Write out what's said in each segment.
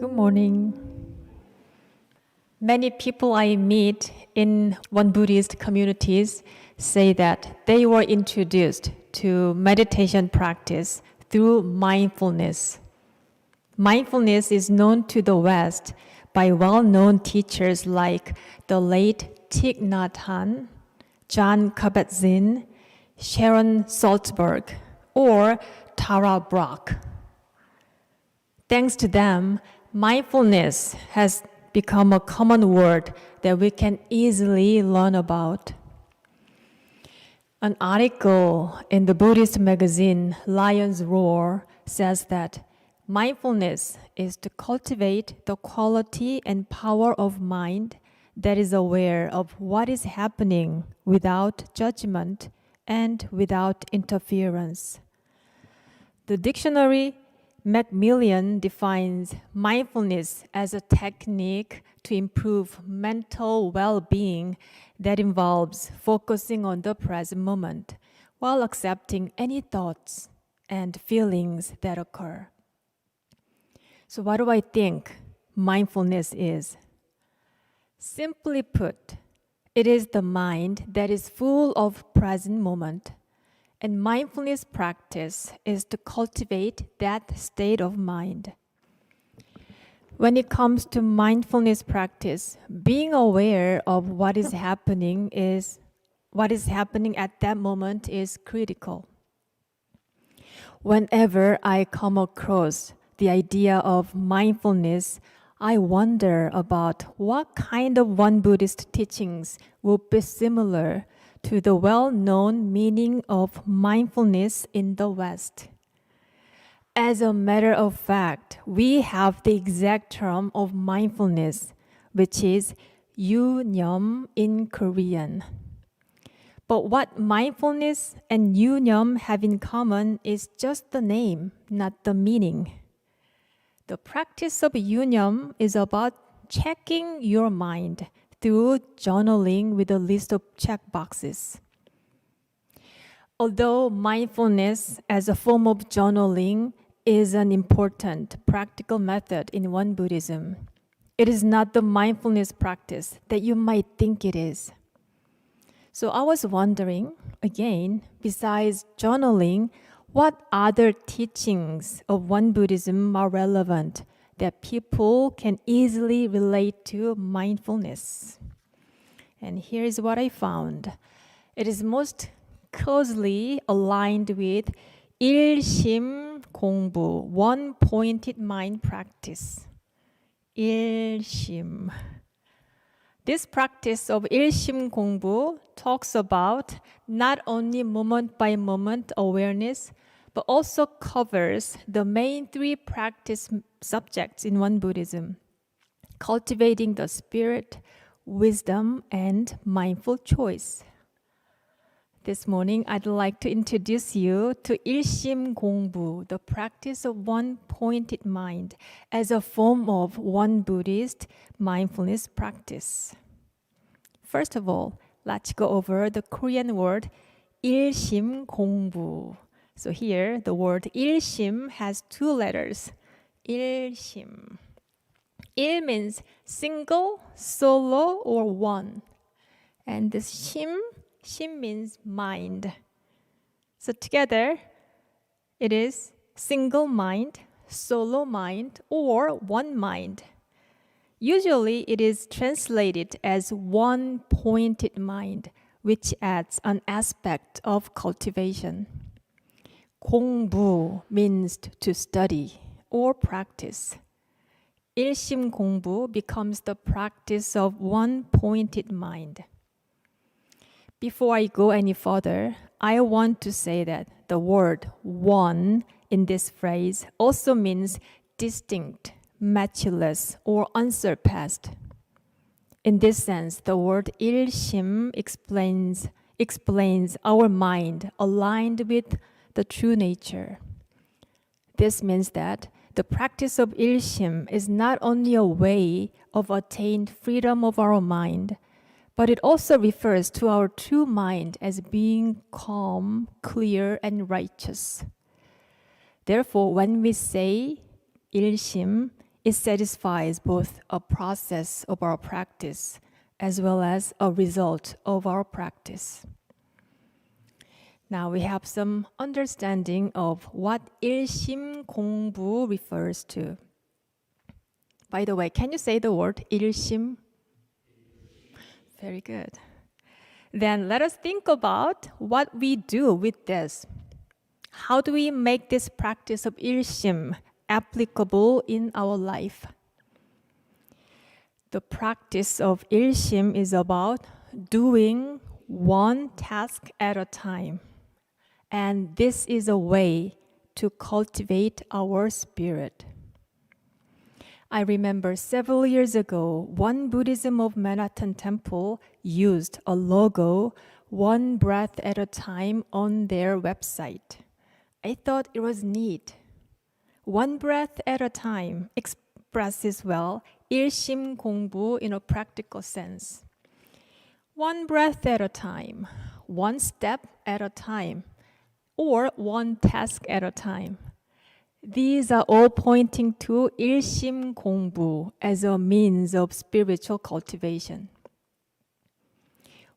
Good morning. Many people I meet in one Buddhist communities say that they were introduced to meditation practice through mindfulness. Mindfulness is known to the West by well-known teachers like the late Thich Nhat Hanh, Jon Kabat-Zinn, Sharon Salzberg, or Tara Brach. Thanks to them, mindfulness has become a common word that we can easily learn about. An article in the Buddhist magazine Lion's Roar says that mindfulness is to cultivate the quality and power of mind that is aware of what is happening without judgment and without interference. The dictionary Macmillan defines mindfulness as a technique to improve mental well-being that involves focusing on the present moment while accepting any thoughts and feelings that occur. So what do I think mindfulness is? Simply put, it is the mind that is full of present moment. And mindfulness practice is to cultivate that state of mind. When it comes to mindfulness practice, being aware of what is happening at that moment is critical. Whenever I come across the idea of mindfulness, I wonder about what kind of one Buddhist teachings will be similar to the well-known meaning of mindfulness in the West. As a matter of fact, we have the exact term of mindfulness, which is yunyum in Korean. But what mindfulness and yunyum have in common is just the name, not the meaning. The practice of yunyum is about checking your mind through journaling with a list of checkboxes. Although mindfulness as a form of journaling is an important practical method in one Buddhism, it is not the mindfulness practice that you might think it is. So I was wondering, again, besides journaling, what other teachings of one Buddhism are relevant that people can easily relate to mindfulness. And here's what I found. It is most closely aligned with 일심 공부, one-pointed mind practice. 일심. This practice of 일심 공부 talks about not only moment-by-moment awareness, but also covers the main three practice subjects in one Buddhism: cultivating the spirit, wisdom, and mindful choice. This morning, I'd like to introduce you to 일심 공부, the practice of one-pointed mind, as a form of one Buddhist mindfulness practice. First of all, let's go over the Korean word 일심 공부. So here, the word 일심 has two letters. 일심. 일 means single, solo, or one. And this 심 means mind. So together, it is single mind, solo mind, or one mind. Usually, it is translated as one-pointed mind, which adds an aspect of cultivation. 공부 means to study or practice. 일심 공부 becomes the practice of one-pointed mind. Before I go any further, I want to say that the word one in this phrase also means distinct, matchless, or unsurpassed. In this sense, the word 일심 explains our mind aligned with the true nature. This means that the practice of 일심 is not only a way of attained freedom of our mind, but it also refers to our true mind as being calm, clear, and righteous. Therefore, when we say 일심, It satisfies both a process of our practice as well as a result of our practice. Now we have some understanding of what 일심 공부 refers to. By the way, can you say the word 일심? Very good. Then let us think about what we do with this. How do we make this practice of 일심 applicable in our life? The practice of 일심 is about doing one task at a time. And this is a way to cultivate our spirit. I remember several years ago, One Buddhism of Manhattan Temple used a logo, one breath at a time, on their website. I thought it was neat. One breath at a time expresses well 일심 공부 in a practical sense. One breath at a time, one step at a time, or one task at a time. These are all pointing to 일심 공부 as a means of spiritual cultivation.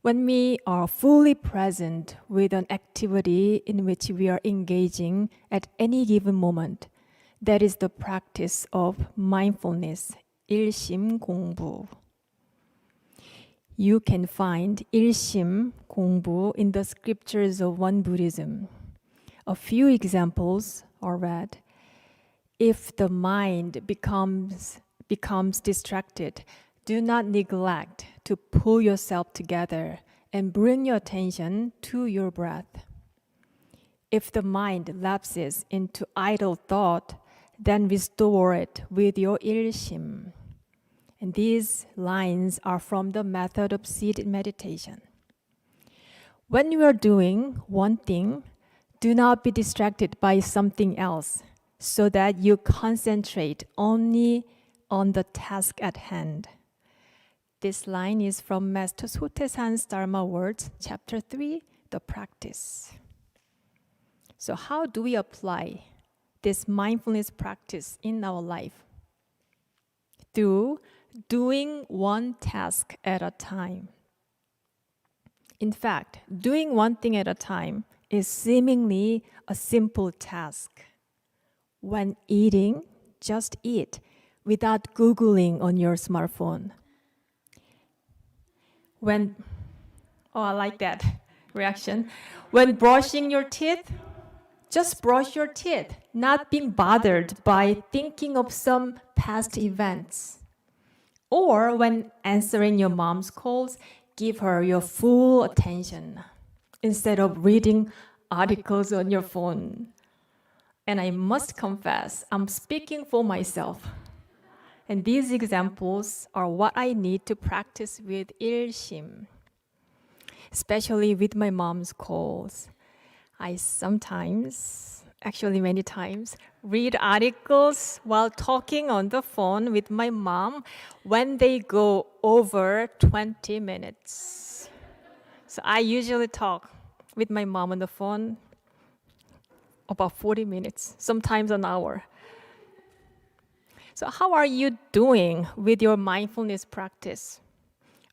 When we are fully present with an activity in which we are engaging at any given moment, that is the practice of mindfulness, 일심 공부. You can find 일심 공부 in the scriptures of One Buddhism. A few examples are read. If the mind becomes distracted, do not neglect to pull yourself together and bring your attention to your breath. If the mind lapses into idle thought, then restore it with your 일심. And these lines are from the method of seated meditation. When you are doing one thing, do not be distracted by something else, so that you concentrate only on the task at hand. This line is from Master Sotaesan's Dharma Words, Chapter 3, The Practice. So how do we apply this mindfulness practice in our life? Through doing one task at a time. In fact, doing one thing at a time is seemingly a simple task. When eating, just eat without Googling on your smartphone. I like that reaction. When brushing your teeth, just brush your teeth, not being bothered by thinking of some past events. Or when answering your mom's calls, give her your full attention instead of reading articles on your phone. And I must confess, I'm speaking for myself. And these examples are what I need to practice with 일심, especially with my mom's calls. I sometimes, actually many times, read articles while talking on the phone with my mom when they go over 20 minutes. So I usually talk with my mom on the phone about 40 minutes, sometimes an hour. So how are you doing with your mindfulness practice?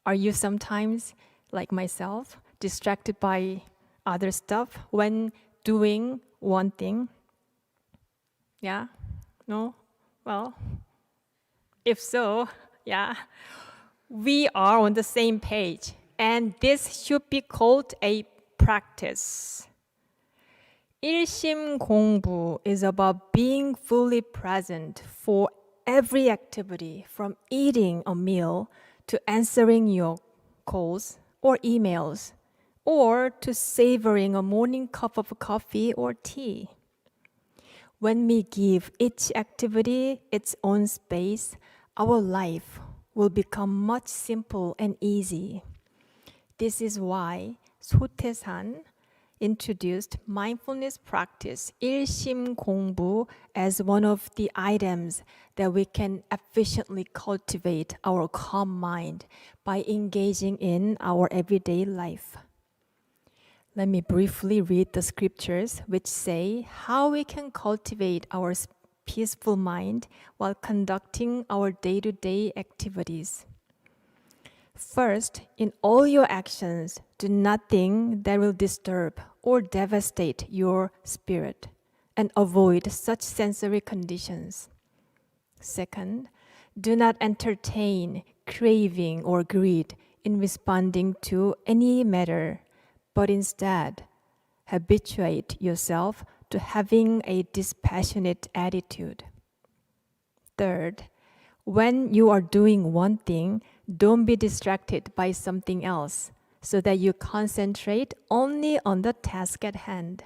Are you sometimes, like myself, distracted by other stuff when doing one thing? Yeah? No? Well, if so, yeah. We are on the same page, and this should be called a practice. 일심 공부 is about being fully present for every activity, from eating a meal to answering your calls or emails, or to savoring a morning cup of coffee or tea. When we give each activity its own space, our life will become much simple and easy. This is why Sotaesan introduced mindfulness practice, 일심 공부, as one of the items that we can efficiently cultivate our calm mind by engaging in our everyday life. Let me briefly read the scriptures which say how we can cultivate our peaceful mind while conducting our day-to-day activities. First, in all your actions, do nothing that will disturb or devastate your spirit and avoid such sensory conditions. Second, do not entertain craving or greed in responding to any matter, but instead habituate yourself to having a dispassionate attitude. Third, when you are doing one thing, don't be distracted by something else so that you concentrate only on the task at hand.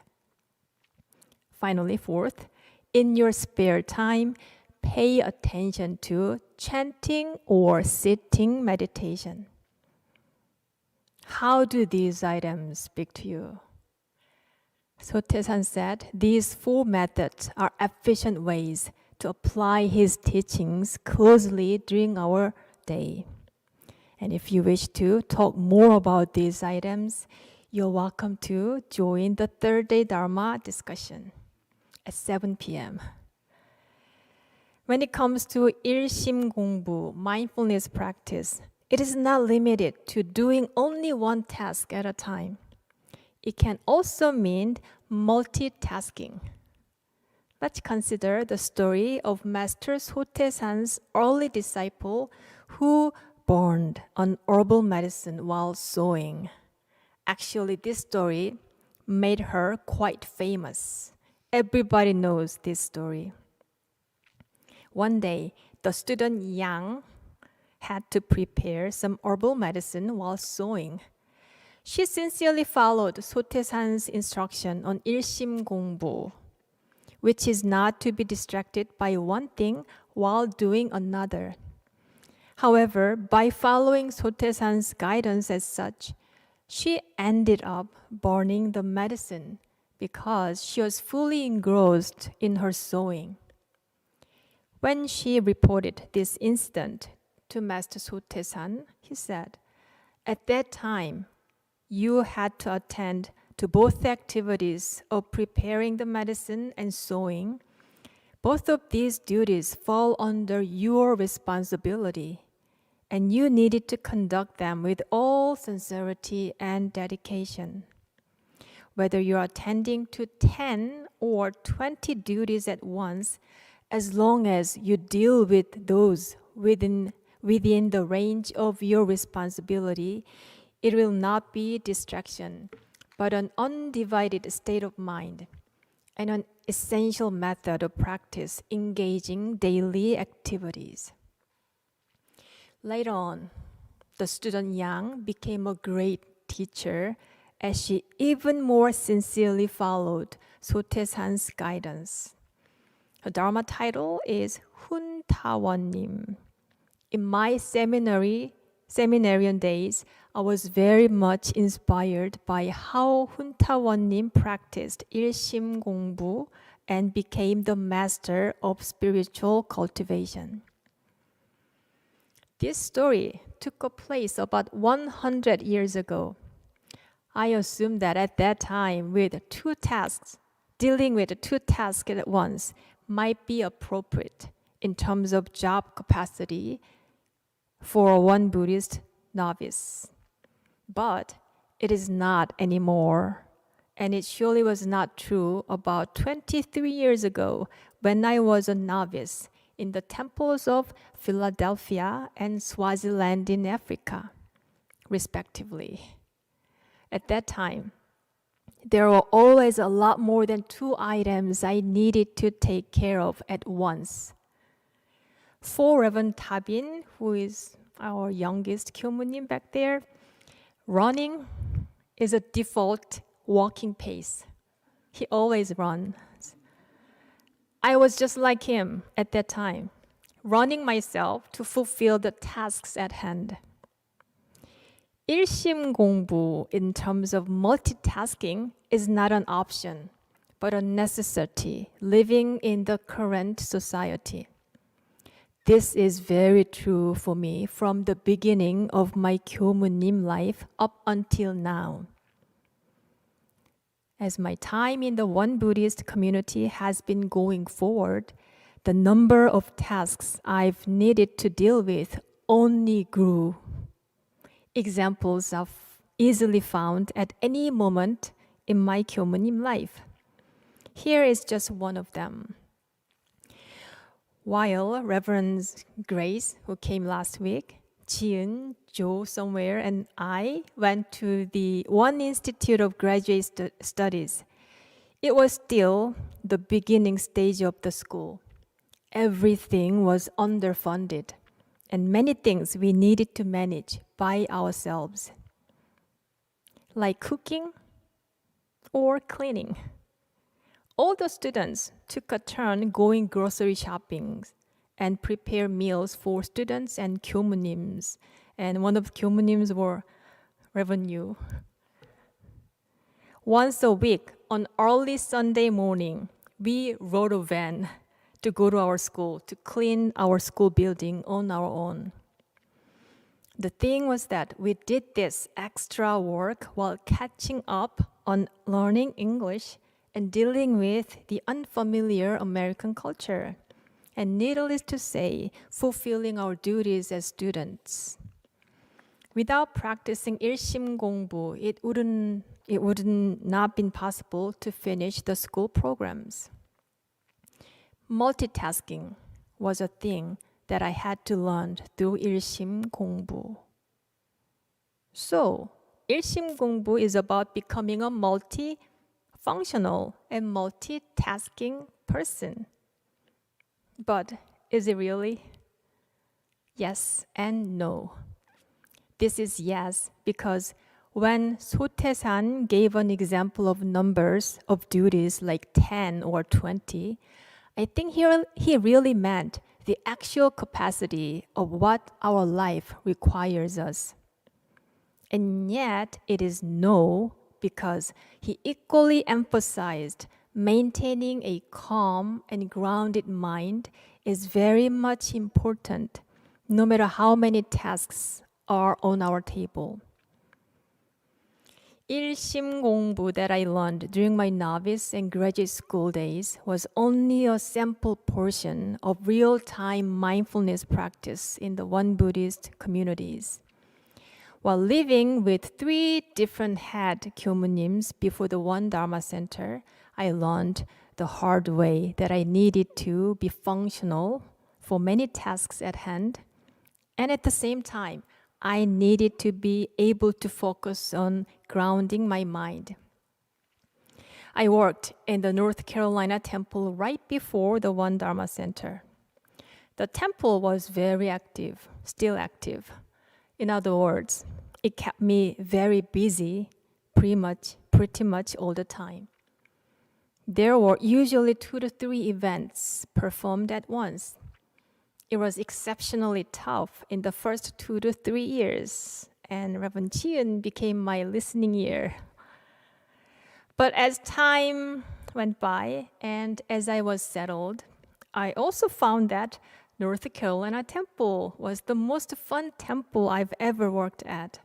Finally, fourth, in your spare time, pay attention to chanting or sitting meditation. How do these items speak to you? Sotaesan said these 4 methods are efficient ways to apply his teachings closely during our day. And if you wish to talk more about these items, you're welcome to join the third day Dharma discussion at 7 p.m. When it comes to 일심 공부, mindfulness practice, it is not limited to doing only one task at a time. It can also mean multitasking. Let's consider the story of Master Sotaesan's early disciple who burned an herbal medicine while sewing. Actually, this story made her quite famous. Everybody knows this story. One day, the student Yang had to prepare some herbal medicine while sewing. She sincerely followed Sotaesan's instruction on 일심 공부, which is not to be distracted by one thing while doing another. However, by following Sotaesan's guidance as such, she ended up burning the medicine because she was fully engrossed in her sewing. When she reported this incident to Master Sotaesan, he said, "At that time, you had to attend to both activities of preparing the medicine and sewing. Both of these duties fall under your responsibility, and you needed to conduct them with all sincerity and dedication. Whether you're attending to 10 or 20 duties at once, as long as you deal with those within the range of your responsibility, it will not be distraction, but an undivided state of mind and an essential method of practice engaging daily activities." Later on, the student Yang became a great teacher as she even more sincerely followed Sotaesan's guidance. Her Dharma title is Huntawonim. In my seminarian days, I was very much inspired by how Huntawonim practiced 일심 공부 and became the master of spiritual cultivation. This story took place about 100 years ago. I assume that at that time, dealing with 2 tasks at once might be appropriate in terms of job capacity for one Buddhist novice. But it is not anymore. And it surely was not true about 23 years ago when I was a novice in the temples of Philadelphia and Swaziland in Africa, respectively. At that time, there were always a lot more than 2 items I needed to take care of at once. For Reverend Tabin, who is our youngest Kyomunim back there, running is a default walking pace. He always runs. I was just like him at that time, running myself to fulfill the tasks at hand. 일심 공부 in terms of multitasking is not an option, but a necessity living in the current society. This is very true for me from the beginning of my Kyomunim life up until now. As my time in the One Buddhist community has been going forward, the number of tasks I've needed to deal with only grew. Examples are easily found at any moment in my 교무님 life. Here is just one of them. While Reverend Grace, who came last week, Jiun, Joe somewhere, and I went to the One Institute of Graduate Studies, it was still the beginning stage of the school. Everything was underfunded, and many things we needed to manage by ourselves, like cooking or cleaning. All the students took a turn going grocery shopping and prepare meals for students and 교무님s. And one of the 교무님s were revenue. Once a week, on early Sunday morning, we rode a van to go to our school, to clean our school building on our own. The thing was that we did this extra work while catching up on learning English and dealing with the unfamiliar American culture, and needless to say, fulfilling our duties as students. Without practicing 일심 공부, it would not been possible to finish the school programs. Multitasking was a thing that I had to learn through 일심 공부. So, 일심 공부 is about becoming a multifunctional and multitasking person. But is it really? Yes and no. This is yes because when Sotaesan gave an example of numbers of duties like 10 or 20, I think he really meant the actual capacity of what our life requires us. And yet it is no because he equally emphasized maintaining a calm and grounded mind is very much important, no matter how many tasks are on our table. 일심 공부 that I learned during my novice and graduate school days was only a sample portion of real-time mindfulness practice in the One Buddhist communities. While living with 3 different head 교무님s before the One Dharma Center, I learned the hard way that I needed to be functional for many tasks at hand, and at the same time, I needed to be able to focus on grounding my mind. I worked in the North Carolina temple right before the One Dharma Center. The temple was very active, still active. In other words, it kept me very busy pretty much all the time. There were usually 2 to 3 events performed at once. It was exceptionally tough in the first 2 to 3 years, and Reverend Jiun became my listening ear. But as time went by and as I was settled, I also found that North Carolina temple was the most fun temple I've ever worked at.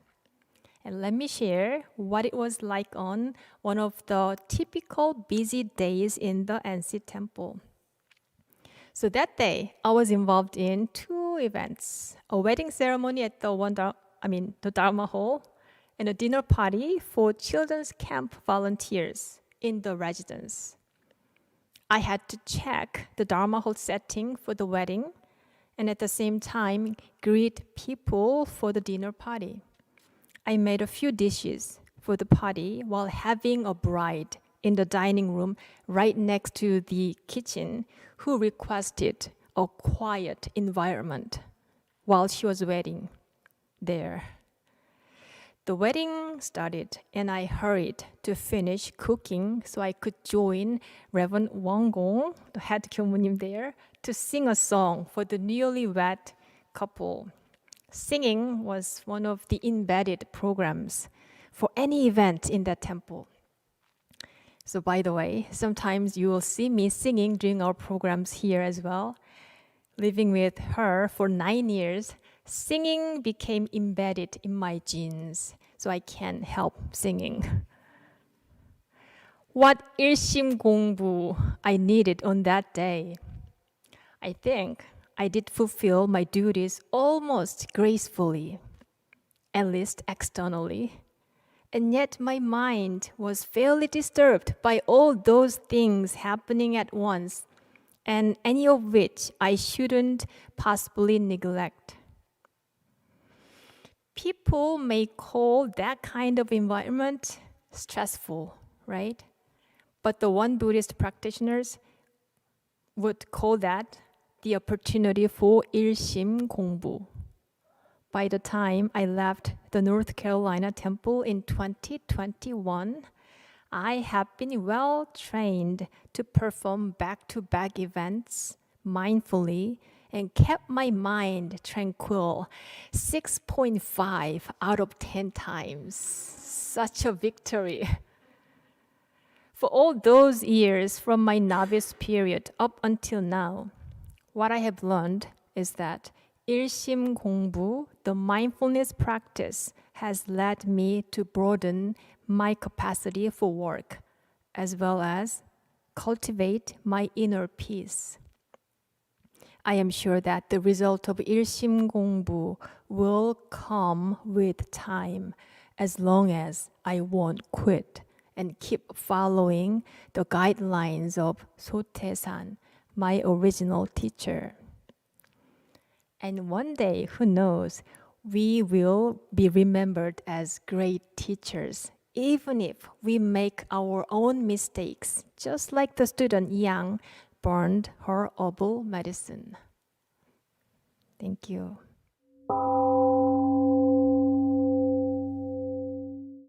And let me share what it was like on one of the typical busy days in the NC temple. So that day, I was involved in 2 events, a wedding ceremony at the Dharma Hall, and a dinner party for children's camp volunteers in the residence. I had to check the Dharma Hall setting for the wedding, and at the same time, greet people for the dinner party. I made a few dishes for the party while having a bride in the dining room right next to the kitchen who requested a quiet environment while she was waiting there. The wedding started and I hurried to finish cooking so I could join Reverend Wang Gong, the head 교무님 there, to sing a song for the newlywed couple. Singing was one of the embedded programs for any event in that temple. So by the way, sometimes you will see me singing during our programs here as well. Living with her for 9 years, singing became embedded in my genes, so I can't help singing. What 일심 공부 I needed on that day. I think I did fulfill my duties almost gracefully, at least externally. And yet my mind was fairly disturbed by all those things happening at once, and any of which I shouldn't possibly neglect. People may call that kind of environment stressful, right? But the Won Buddhist practitioners would call that the opportunity for 일심 공부. By the time I left the North Carolina temple in 2021, I have been well trained to perform back-to-back events mindfully and kept my mind tranquil 6.5 out of 10 times. Such a victory. For all those years from my novice period up until now, what I have learned is that 일심 공부, the mindfulness practice, has led me to broaden my capacity for work, as well as cultivate my inner peace. I am sure that the result of 일심 공부 will come with time, as long as I won't quit and keep following the guidelines of Sotaesan, my original teacher. And one day, who knows, we will be remembered as great teachers, even if we make our own mistakes, just like the student Yang burned her herbal medicine. Thank you.